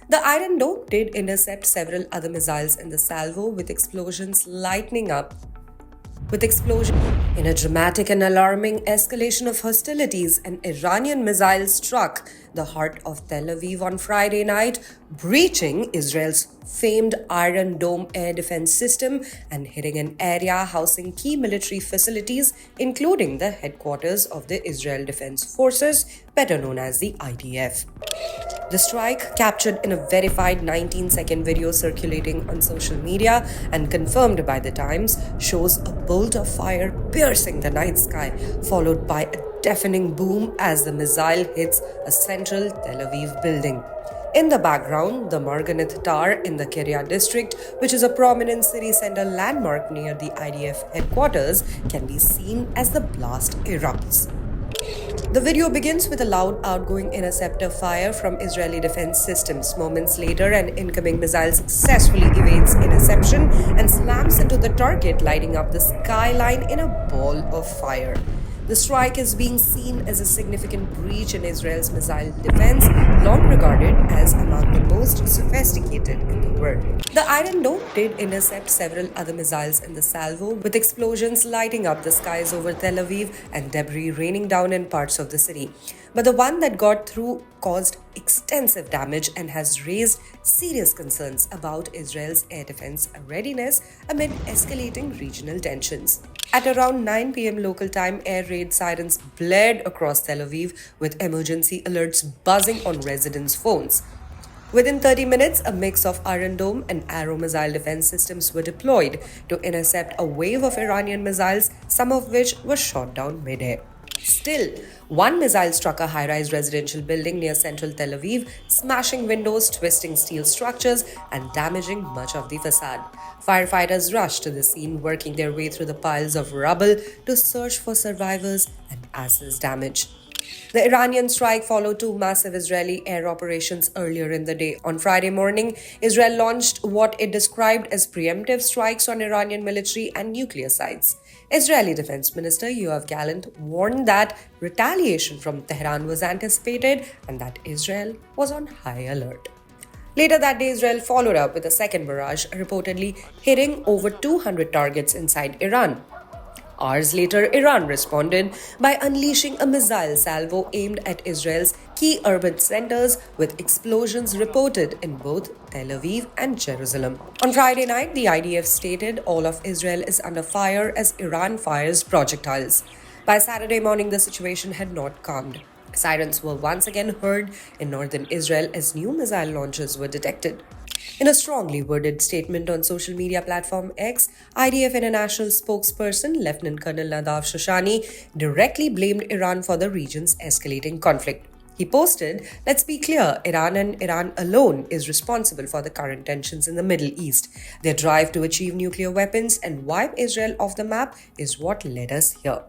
The Iron Dome did intercept several other missiles in the salvo, with explosions lighting up. In a dramatic and alarming escalation of hostilities, an Iranian missile struck the heart of Tel Aviv on Friday night, breaching Israel's famed Iron Dome air defense system and hitting an area housing key military facilities, including the headquarters of the Israel Defense Forces, better known as the IDF. The strike, captured in a verified 19-second video circulating on social media and confirmed by The Times, shows a bolt of fire piercing the night sky, followed by a deafening boom as the missile hits a central Tel Aviv building. In the background, the Marganeth Tower in the Kiryat district, which is a prominent city center landmark near the IDF headquarters, can be seen as the blast erupts. The video begins with a loud outgoing interceptor fire from Israeli defense systems. Moments later, an incoming missile successfully evades interception and slams into the target, lighting up the skyline in a ball of fire. The strike is being seen as a significant breach in Israel's missile defense, long regarded as among the most sophisticated in the world. The Iron Dome did intercept several other missiles in the salvo, with explosions lighting up the skies over Tel Aviv and debris raining down in parts of the city. But the one that got through caused extensive damage and has raised serious concerns about Israel's air defense readiness amid escalating regional tensions. At around 9 p.m. local time, air raid sirens blared across Tel Aviv, with emergency alerts buzzing on residents' phones. Within 30 minutes, a mix of Iron Dome and Arrow missile defense systems were deployed to intercept a wave of Iranian missiles, some of which were shot down mid-air. Still, one missile struck a high-rise residential building near central Tel Aviv, smashing windows, twisting steel structures, and damaging much of the facade. Firefighters rushed to the scene, working their way through the piles of rubble to search for survivors and assess damage. The Iranian strike followed two massive Israeli air operations earlier in the day. On Friday morning, Israel launched what it described as preemptive strikes on Iranian military and nuclear sites. Israeli Defense Minister Yoav Gallant warned that retaliation from Tehran was anticipated and that Israel was on high alert. Later that day, Israel followed up with a second barrage, reportedly hitting over 200 targets inside Iran. Hours later, Iran responded by unleashing a missile salvo aimed at Israel's key urban centers, with explosions reported in both Tel Aviv and Jerusalem. On Friday night, the IDF stated all of Israel is under fire as Iran fires projectiles. By Saturday morning, the situation had not calmed. Sirens were once again heard in northern Israel as new missile launches were detected. In a strongly worded statement on social media platform X, IDF International spokesperson Lieutenant Colonel Nadav Shoshani directly blamed Iran for the region's escalating conflict. He posted, "Let's be clear, Iran and Iran alone is responsible for the current tensions in the Middle East. Their drive to achieve nuclear weapons and wipe Israel off the map is what led us here."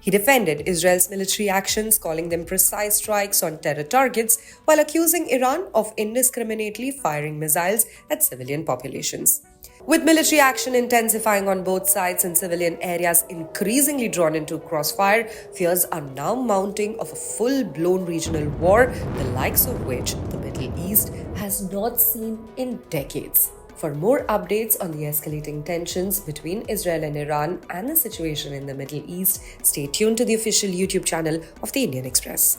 He defended Israel's military actions, calling them precise strikes on terror targets, while accusing Iran of indiscriminately firing missiles at civilian populations. With military action intensifying on both sides and civilian areas increasingly drawn into crossfire, fears are now mounting of a full-blown regional war, the likes of which the Middle East has not seen in decades. For more updates on the escalating tensions between Israel and Iran and the situation in the Middle East, stay tuned to the official YouTube channel of the Indian Express.